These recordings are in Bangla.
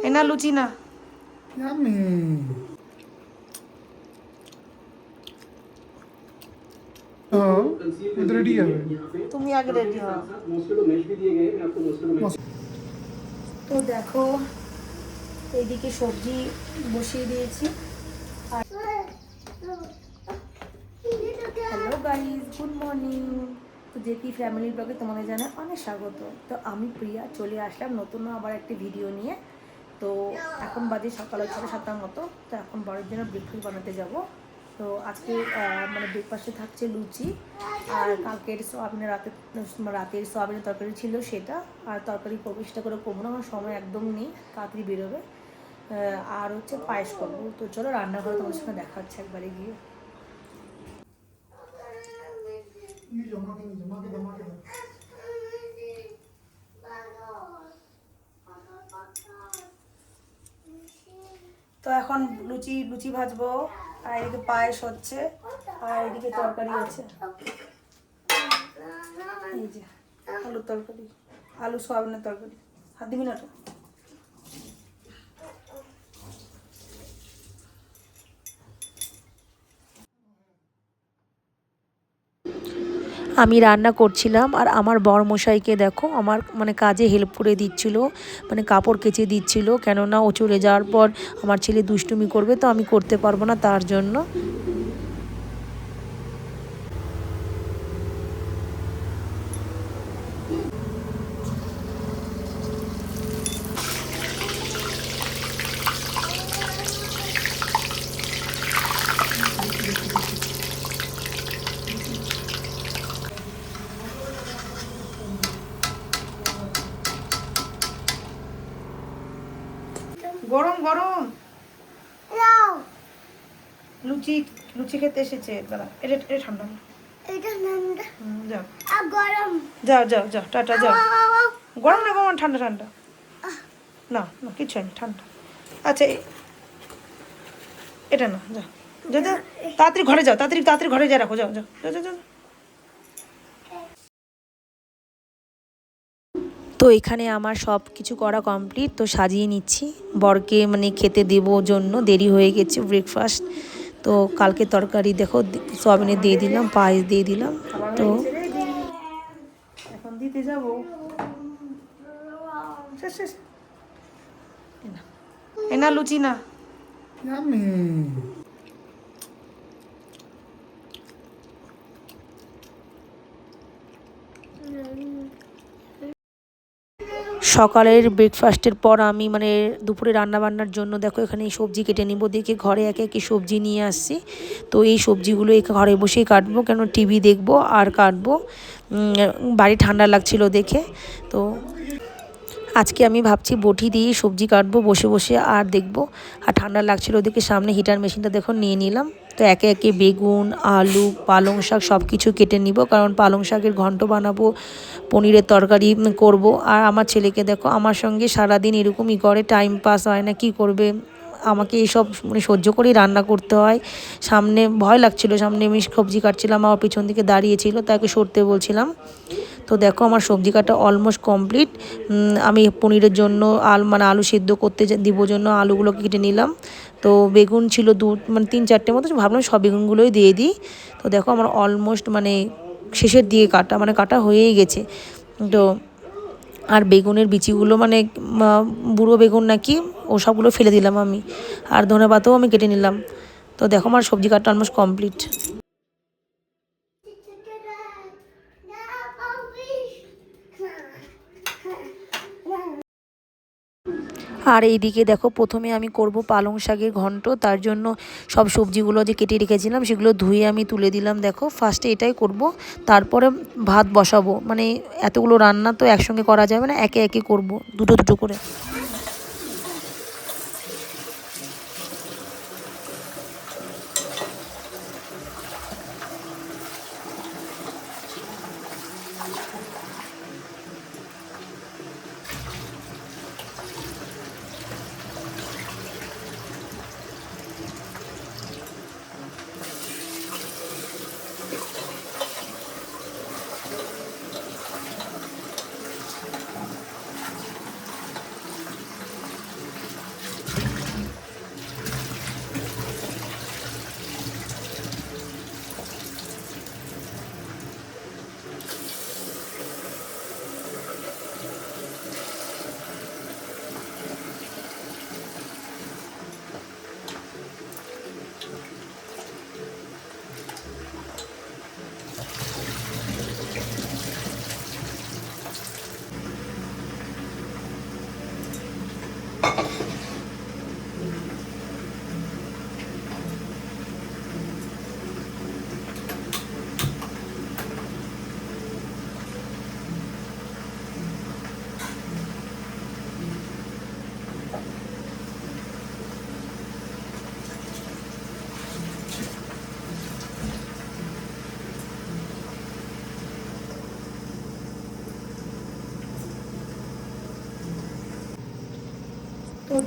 এনা লুচি না। Yummy. हाँ रेडी है তুমি আগে রেডি হও। তো দেখো এইদিকে সবজি বসিয়ে দিয়েছি। আর হ্যালো গাইজ, গুড মর্নিং। তো জেপি ফ্যামিলি ব্লগে তোমাদের জানাই অনেক স্বাগত। তো আমি প্রিয়া চলে আসলাম নতুন আবার একটি ভিডিও নিয়ে। তো এখন বাজে সকাল 7:30 মতো। তো এখন বড়ের জন্য ব্রেকফাস্ট বানাতে যাব। তো আজকে মানে ব্রেকফাস্টে থাকছে লুচি, আর কালকের রাতের সোয়াবিনের তরকারি ছিল সেটা। আর তরকারি করবো, সেটা করে করবো না, আমার সময় একদম নেই, তাড়াতাড়ি বেরোবে। আর হচ্ছে পায়েস করবো। তো চলো রান্নাঘরে তোমাদের সঙ্গে দেখা হচ্ছে একবারে গিয়ে। তো এখন লুচি ভাজবো, আর এদিকে পায়েস হচ্ছে, আর এদিকে তরকারি আছে। এই যে আলুর তরকারি, আলু সোয়াবিনের তরকারি। হাত দিবি না তো। আমি রান্না করছিলাম, আর আমার বরমশাইকে দেখো আমার মানে কাজে হেল্প করে দিচ্ছিল, মানে কাপড় কেচে দিচ্ছিল। কেননা ও চলে যাওয়ার পর আমার ছেলে দুষ্টুমি করবে, তো আমি করতে পারবো না, তার জন্য। গরম গরম লুচি লুচি খেতে এসেছে। দাঁড়া, এটা ঠান্ডা না, যাও গরম, যাও যাও যাও, টাটা, যাও। গরম না গরম, ঠান্ডা ঠান্ডা, না না কিছু নেই, ঠান্ডা। আচ্ছা এটা না, যাও যাও যাও, তাড়াতাড়ি ঘরে যাও, তাড়াতাড়ি তাড়াতাড়ি ঘরে যা, রাখো, যাও যাও যাও যাও যাও। তো এখানে আমার সব কিছু করা কমপ্লিট। তো সাজিয়ে নিচ্ছি বরকে, মানে খেতে দেবো জন্য, দেরি হয়ে গেছে ব্রেকফাস্ট। তো কালকে তরকারি দেখো সয়াবিনের দিয়ে দিলাম, পায়েস দিয়ে দিলাম। তো এখন দিতে যাবো। শেষ শেষ, এনা লুচি না। Yummy. সকালের ব্রেকফাস্টের পর আমি মানে দুপুরে রান্নাবান্নার জন্য দেখো এখানে এই সবজি কেটে নিব। দেখে ঘরে একে একে সবজি নিয়ে আসছি। তো এই সবজিগুলো ঘরে বসেই কাটবো, কেন টিভি দেখবো আর কাটবো। বাড়ি ঠান্ডা লাগছিল দেখে। তো আজকে আমি ভাবছি বটি দিয়ে সবজি কাটবো বসে বসে, আর দেখবো। আর ঠান্ডা লাগছিল ওদিকে, সামনে হিটার মেশিনটা দেখো নিয়ে নিলাম। তো একে একে বেগুন, আলু, পালং শাক সব কিছু কেটে নিব, কারণ পালং শাকের ঘন্ট বানাবো, পনিরের তরকারি করব। আর আমার ছেলেকে দেখো আমার সঙ্গে সারাদিন এরকমই করে, টাইম পাস হয় না, কি করবে, আমাকে এইসব মানে সহ্য করেই রান্না করতে হয়। সামনে ভয় লাগছিল, সামনে আমি সবজি কাটছিলাম, আমার পিছন দিকে দাঁড়িয়েছিল, তাকে সরতে বলছিলাম। তো দেখো আমার সবজি কাটা অলমোস্ট কমপ্লিট। আমি পনিরের জন্য মানে আলু সিদ্ধ করতে দিব জন্য আলুগুলো কেটে নিলাম। তো বেগুন ছিল মানে 3-4টে মতো, ভাবলাম সব বেগুনগুলোই দিয়ে দিই। তো দেখো আমার অলমোস্ট মানে শেষের দিকে কাটা, মানে কাটা হয়েই গেছে। তো আর বেগুনের বিচিগুলো মানে বুড়ো বেগুন নাকি, ও সবগুলো ফেলে দিলাম আমি। আর ধনেপাতাও আমি কেটে নিলাম। তো দেখো আমার সবজি কাটা অলমোস্ট কমপ্লিট। আর এইদিকে দেখো প্রথমে আমি করব পালং শাকের ঘন্ট। তার জন্য সব সবজিগুলো যে কেটে রেখেছিলাম সেগুলো ধুয়ে আমি তুলে দিলাম। দেখো ফার্স্টে এটাই করব, তারপরে ভাত বসাবো। মানে এতগুলো রান্না তো একসঙ্গে করা যাবে না, একে একে করব, দুটো দুটো করে।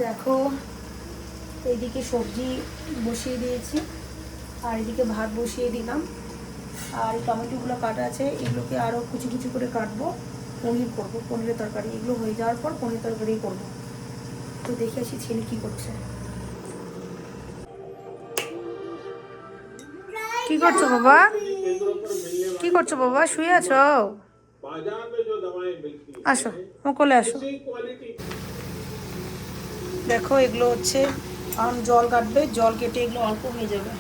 দেখো এইদিকে সবজি বসিয়ে দিয়েছি আর এদিকে ভাত বসিয়ে দিলাম। আর এই টমেটোগুলো কাটা আছে, এগুলোকে আরও কুচি কুচি করে কাটবো, পনির করবো, পনিরের তরকারি। এগুলো হয়ে যাওয়ার পর পনির তরকারি করবো। তো দেখে আসি ছেলে কী করছে। কি করছো বাবা? কি করছো বাবা? শুয়ে আছো? আসো, কোলে আসো। দেখো এগুলো হচ্ছে এখন জল কাটবে, জল কেটে এগুলো অল্প হয়ে যাবে।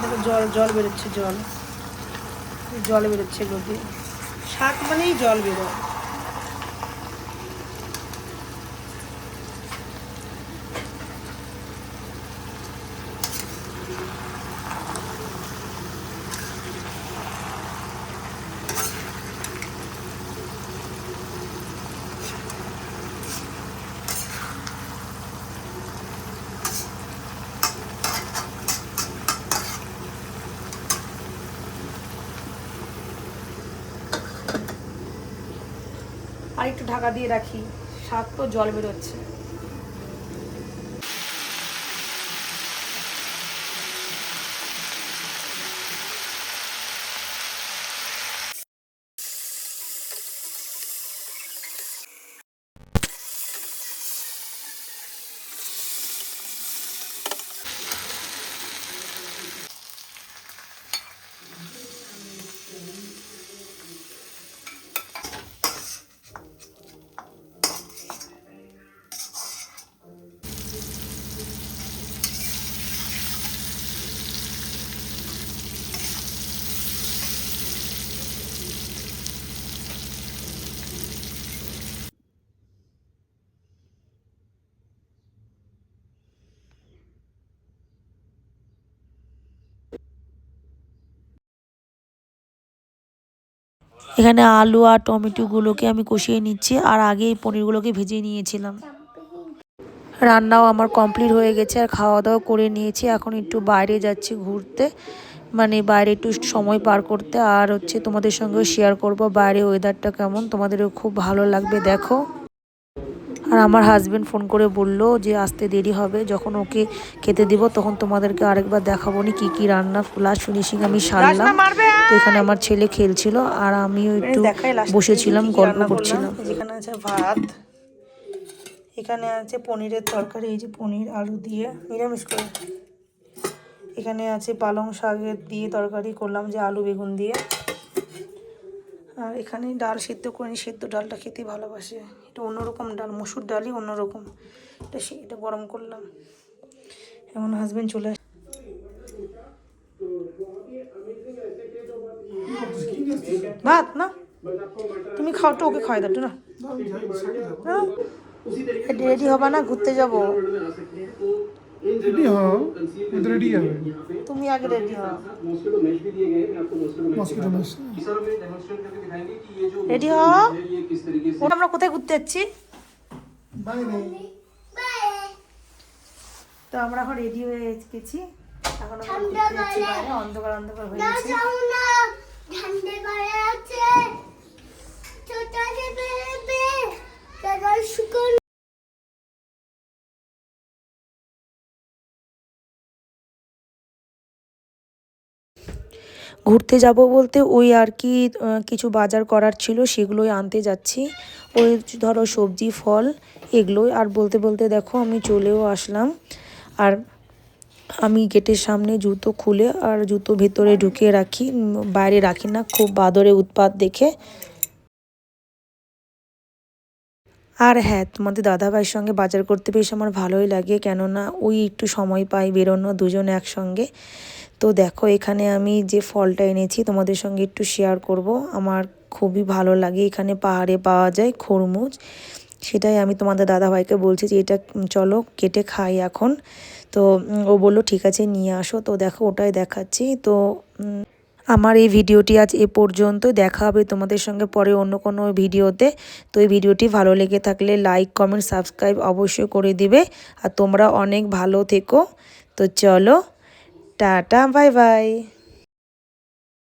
দেখো জল জল বেরোচ্ছে, জল জল বেরোচ্ছে এগুলো দিয়ে। শাক মানেই জল বেরোয়। আর একটু ঢাকা দিয়ে রাখি, শাক তো জল বেরোচ্ছে। এখানে আলু আর টমেটোগুলোকে আমি কষিয়ে নিচ্ছি, আর আগে এই পনিরগুলোকে ভেজে নিয়েছিলাম। রান্নাও আমার কমপ্লিট হয়ে গেছে আর খাওয়া দাওয়া করে নিয়েছি। এখন একটু বাইরে যাচ্ছি ঘুরতে, মানে বাইরে একটু সময় পার করতে। আর হচ্ছে তোমাদের সঙ্গেও শেয়ার করব বাইরে ওয়েদারটা কেমন, তোমাদেরও খুব ভালো লাগবে দেখো। আর আমার হাজব্যান্ড ফোন করে বললো যে আসতে দেরি হবে, যখন ওকে খেতে দিব তখন তোমাদেরকে আরেকবার দেখাবো নি কী কী রান্না লাস্ট ফিনিশিং আমি সারলাম। তো এখানে আমার ছেলে খেলছিল আর আমিও একটু বসেছিলাম, গল্প করছিলাম। যেখানে আছে ভাত, এখানে আছে পনিরের তরকারি, এই যে পনির আলু দিয়ে নিরামিষ করে। এখানে আছে পালং শাকের দিয়ে তরকারি করলাম, যে আলু বেগুন দিয়ে। আর এখানে ডাল সিদ্ধ করিনি, সিদ্ধ ডালটা খেতে ভালোবাসে। এটা অন্যরকম ডাল, মসুর ডালই অন্যরকম। এটা গরম করলাম। এখন হাজবেন্ড চলে আসে। ভাত না, তুমি খাও তো, ওকে খাওয়াই দাও না। রেডি হবা না, ঘুরতে যাবো। रेडी हो, मैं तो रेडी है। তুমি আগে রেডি হও। Mosquito match. রেডি হও। ওটা আমরা কোথায় ঘুরতে যাচ্ছি? Bye bye. তো আমরা এখন রেডি হয়ে গেছি, এখন আমরা ঘুরতে যাচ্ছি বাইরে। অন্ধকার অন্ধকার হয়ে গেছে। ঘুরতে যাব বলতে ওই আর কি কিছু বাজার করার ছিল, সেগুলোই আনতে যাচ্ছি। ওই ধরো সবজি ফল এগুলোই। আর বলতে বলতে দেখো আমি চলেও আসলাম। আর আমি গেটের সামনে জুতো খুলে আর জুতো ভেতরে ঢুকিয়ে রাখি, বাইরে রাখি না, খুব বাদরে উৎপাত দেখে। আর হ্যাঁ, তোমাদের দাদাভাইয়ের সঙ্গে বাজার করতে বেশ আমার ভালোই লাগে, কেননা ওই একটু সময় পাই বেরোনো দুজনে একসঙ্গে। তো দেখো এখানে আমি যে ফলটা এনেছি তোমাদের সঙ্গে একটু শেয়ার করব। আমার খুবই ভালো লাগে, এখানে পাহাড়ে পাওয়া যায় খরমুজ। সেটাই আমি তোমাদের দাদাভাইকে বলছি যে এটা চলো কেটে খাই এখন। তো ও বললো ঠিক আছে নিয়ে আসো। তো দেখো ওটাই দেখাচ্ছি। তো আমার এই ভিডিওটি আজ এ পর্যন্ত, দেখা হবে তোমাদের সঙ্গে পরে অন্য কোনো ভিডিওতে। তো এই ভিডিওটি ভালো লেগে থাকলে লাইক কমেন্ট সাবস্ক্রাইব অবশ্যই করে দিবে। আর তোমরা অনেক ভালো থেকো। তো চলো, টাটা, বাই বাই।